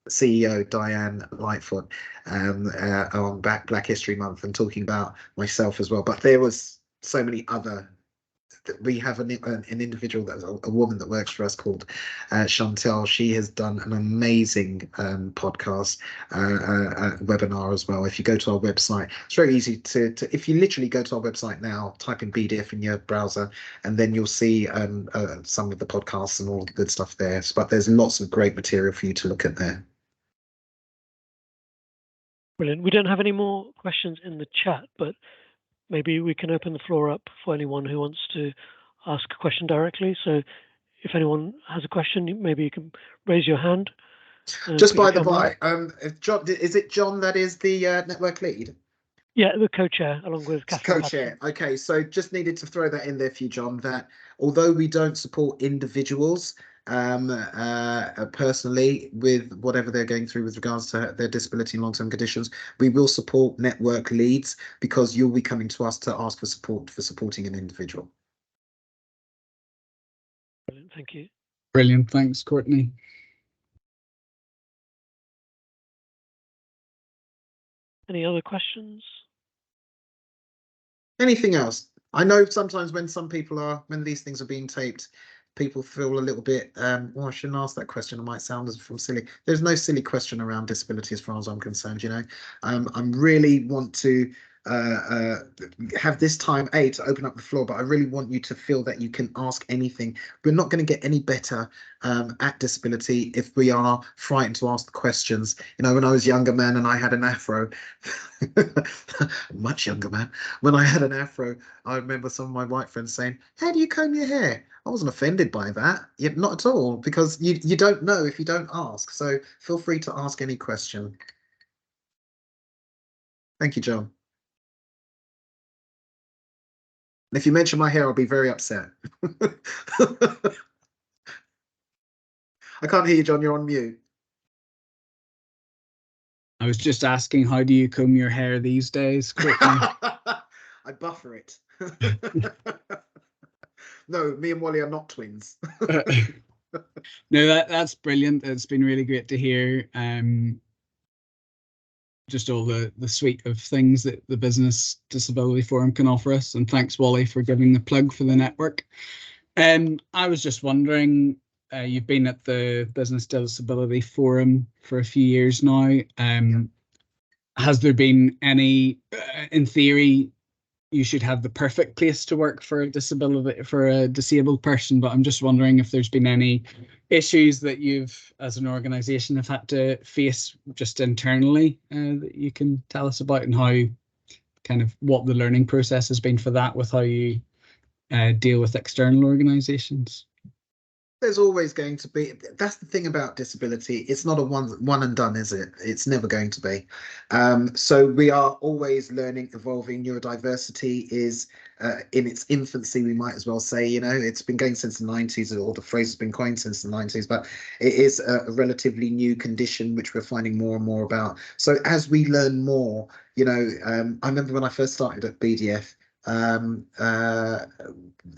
CEO Diane Lightfoot on Black History Month and talking about myself as well. But there was so many other. We have an individual, that's a woman that works for us called Chantel. She has done an amazing podcast webinar as well. If you go to our website, it's very easy to if you literally go to our website now, type in BDF in your browser, and then you'll see some of the podcasts and all the good stuff there. But there's lots of great material for you to look at there. Brilliant. We don't have any more questions in the chat, but maybe we can open the floor up for anyone who wants to ask a question directly. So if anyone has a question, maybe you can raise your hand. Just by the by, John, is it John that is the network lead? Yeah, the co-chair along with Catherine. Co-chair. Okay, so just needed to throw that in there for you, John, that although we don't support individuals personally with whatever they're going through with regards to their disability and long-term conditions, we will support network leads because you'll be coming to us to ask for support for supporting an individual. Brilliant, thank you. Brilliant, thanks, Courtney. Any other questions? Anything else? I know sometimes when when these things are being taped, people feel a little bit, well, I shouldn't ask that question. It might sound as from silly. There's no silly question around disability as far as I'm concerned, you know. I really want to have this time to open up the floor, but I really want you to feel that you can ask anything. We're not going to get any better at disability if we are frightened to ask the questions. You know, when I was younger, man, and I had an afro, much younger man, when I had an afro, I remember some of my white friends saying, how do you comb your hair? I wasn't offended by that, yet not at all, because you don't know if you don't ask. So feel free to ask any question. Thank you, John. If you mention my hair, I'll be very upset. I can't hear you, John. You're on mute. I was just asking, how do you comb your hair these days, Courtney? I buffer it. No, me and Wally are not twins. No, that's brilliant. It's been really great to hear just all the suite of things that the Business Disability Forum can offer us. And thanks, Wally, for giving the plug for the network. I was just wondering, you've been at the Business Disability Forum for a few years now. Has there been any, in theory, you should have the perfect place to work for a disabled person, but I'm just wondering if there's been any issues that you've, as an organisation, have had to face just internally that you can tell us about, and how kind of what the learning process has been for that, with how you deal with external organisations. There's always going to be. That's the thing about disability. It's not a one and done, is it? It's never going to be. So we are always learning, evolving. Neurodiversity is in its infancy, we might as well say. You know, it's been going since the 90s, or the phrase has been coined since the 90s, but it is a relatively new condition which we're finding more and more about. So as we learn more, you know, I remember when I first started at BDF.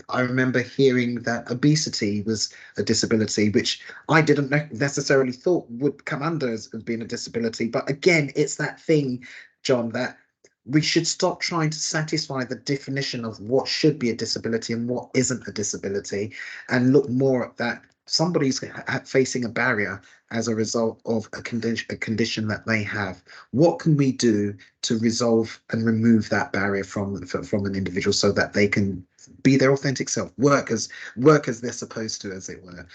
I remember hearing that obesity was a disability, which I didn't necessarily thought would come under as being a disability. But again, it's that thing, John, that we should stop trying to satisfy the definition of what should be a disability and what isn't a disability, and look more at that somebody's facing a barrier as a result of a condition that they have. What can we do to resolve and remove that barrier from an individual so that they can be their authentic self, work as they're supposed to, as it were?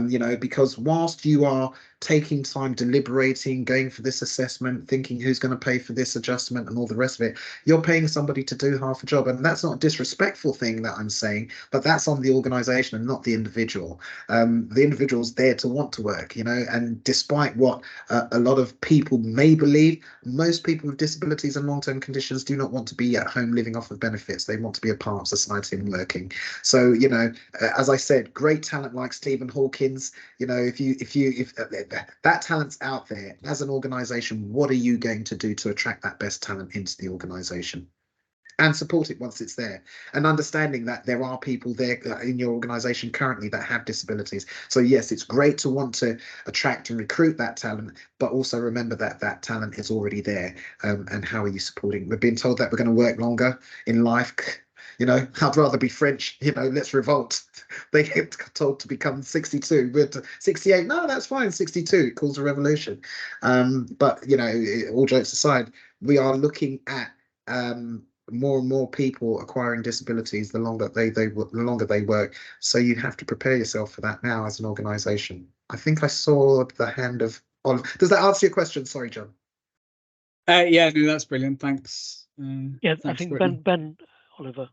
You know, because whilst you are taking time, deliberating, going for this assessment, thinking who's going to pay for this adjustment and all the rest of it, you're paying somebody to do half a job. And that's not a disrespectful thing that I'm saying, but that's on the organization and not the individual. The individual's there to want to work, you know, and despite what a lot of people may believe, most people with disabilities and long-term conditions do not want to be at home living off of benefits. They want to be a part of society and working. So, you know, as I said, great talent like Stephen Hawkins, you know, if that talent's out there, as an organization, what are you going to do to attract that best talent into the organization and support it once it's there, and understanding that there are people there in your organization currently that have disabilities? So yes, it's great to want to attract and recruit that talent, but also remember that that talent is already there. And how are you supporting? We're being told that we're going to work longer in life. You know, I'd rather be French, you know, let's revolt. They get told to become 62, but 68, no, that's fine, 62, it calls a revolution. But, you know, all jokes aside, we are looking at more and more people acquiring disabilities the longer they work. So you have to prepare yourself for that now as an organisation. I think I saw the hand of Oliver. Does that answer your question? Sorry, John. Yeah, no, that's brilliant. Thanks. Yeah, thanks, I think Courtney. Ben Oliver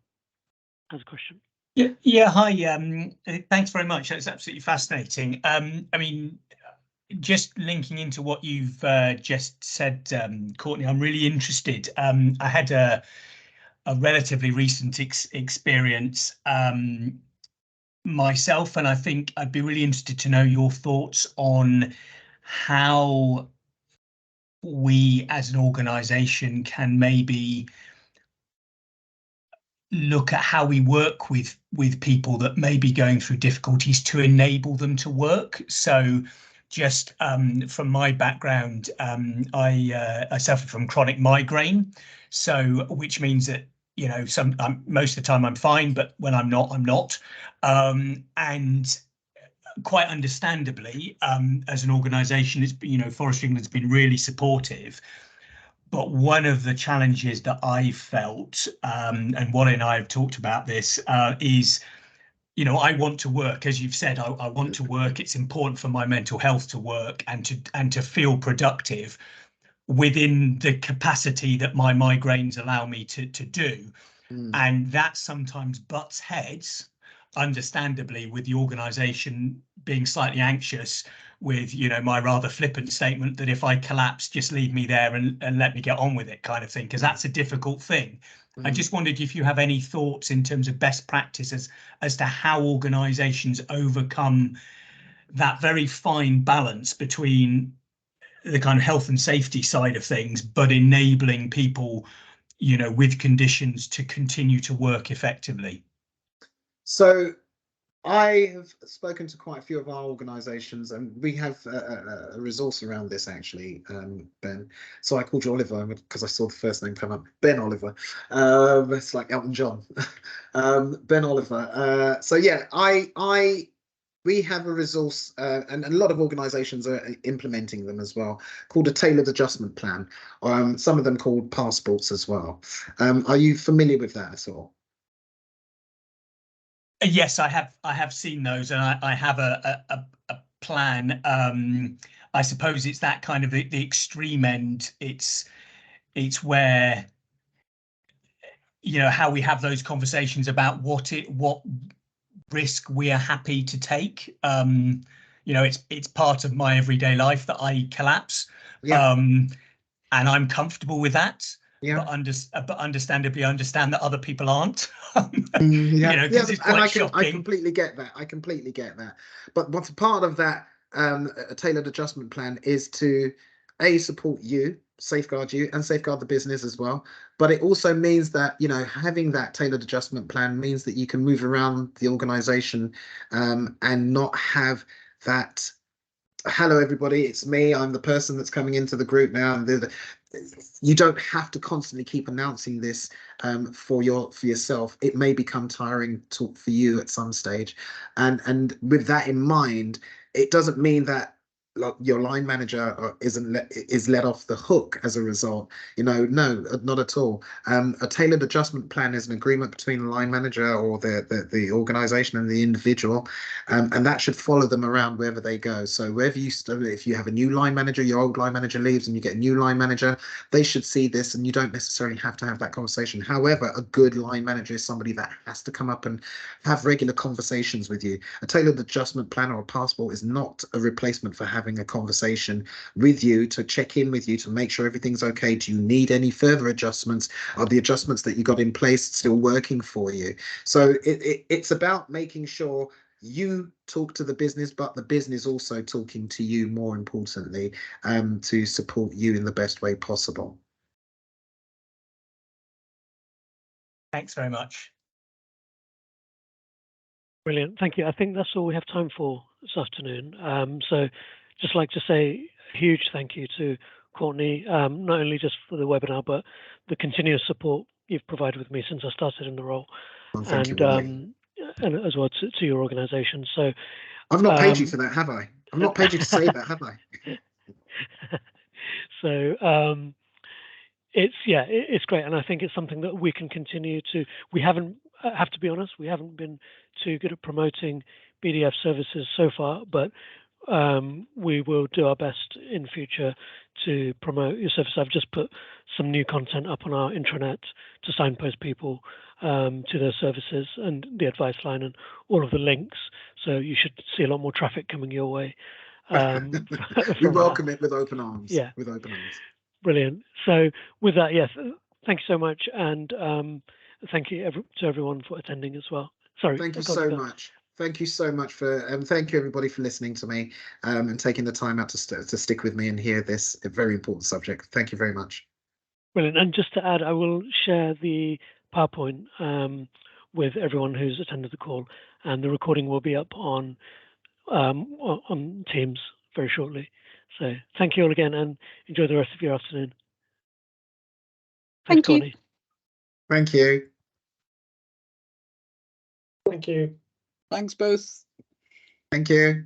has a question. Yeah. Hi. Thanks very much. That's absolutely fascinating. I mean, just linking into what you've just said, Courtney, I'm really interested. I had a relatively recent experience myself, and I think I'd be really interested to know your thoughts on how we as an organisation can maybe look at how we work with people that may be going through difficulties to enable them to work. So just from my background, I suffer from chronic migraine, so which means that, you know, most of the time I'm fine, but when I'm not, I'm not. And quite understandably, as an organisation, it's, you know, Forest England's been really supportive. But one of the challenges that I felt, and Wally and I have talked about this, is, you know, I want to work, as you've said, I want to work. It's important for my mental health to work and to feel productive within the capacity that my migraines allow me to do. And that sometimes butts heads, understandably, with the organisation being slightly anxious with, you know, my rather flippant statement that if I collapse, just leave me there and let me get on with it, kind of thing, because that's a difficult thing. I just wondered if you have any thoughts in terms of best practices as to how organisations overcome that very fine balance between the kind of health and safety side of things, but enabling people, you know, with conditions to continue to work effectively. So I have spoken to quite a few of our organisations, and we have a resource around this, actually, Ben. So I called you Oliver because I saw the first name come up, Ben Oliver. It's like Elton John. Ben Oliver. So yeah, we have a resource, and a lot of organisations are implementing them as well, called a tailored adjustment plan. Some of them called passports as well. Are you familiar with that at all? Yes, I have seen those, and I have a plan. I suppose it's that kind of the extreme end. It's where, you know, how we have those conversations about what risk we are happy to take. You know, it's part of my everyday life that I collapse, and I'm comfortable with that. But understandably, understand that other people aren't. You know, because it's quite shocking. I completely get that. I completely get that. But what's part of that a tailored adjustment plan is to support you, safeguard you, and safeguard the business as well. But it also means that, you know, having that tailored adjustment plan means that you can move around the organization and not have that, hello everybody, it's me, I'm the person that's coming into the group now, and you don't have to constantly keep announcing this for yourself. It may become tiring for you at some stage, and with that in mind, it doesn't mean that your line manager is let off the hook as a result. You know, no, not at all. A tailored adjustment plan is an agreement between the line manager or the organization and the individual, and that should follow them around wherever they go. So wherever if you have a new line manager, your old line manager leaves and you get a new line manager, they should see this, and you don't necessarily have to have that conversation. However, a good line manager is somebody that has to come up and have regular conversations with you. A tailored adjustment plan or a passport is not a replacement for having a conversation with you, to check in with you, to make sure everything's okay. Do you need any further adjustments? Are the adjustments that you got in place still working for you? So it's about making sure you talk to the business, but the business also talking to you, more importantly, to support you in the best way possible. Thanks very much. Brilliant. Thank you. I think that's all we have time for this afternoon. So just like to say a huge thank you to Courtney, not only just for the webinar, but the continuous support you've provided with me since I started in the role. Well, thank you, and as well to your organisation. So I've not paid you for that, have I? I've not paid you to say that, have I? So it's great, and I think it's something that we can continue to. We haven't, I have to be honest, we haven't been too good at promoting BDF services so far, but we will do our best in future to promote your service. I've just put some new content up on our intranet to signpost people to their services and the advice line and all of the links. So you should see a lot more traffic coming your way. We welcome it with open arms. Yeah, with open arms. Brilliant. So with that, yes, thank you so much, and thank you to everyone for attending as well. Sorry. Thank you so much. Thank you so much for, thank you everybody for listening to me and taking the time out to stick with me and hear this very important subject. Thank you very much. Brilliant. And just to add, I will share the PowerPoint with everyone who's attended the call, and the recording will be up on Teams very shortly. So thank you all again, and enjoy the rest of your afternoon. Thanks, Courtney. Thank you. Thank you. Thanks both. Thank you.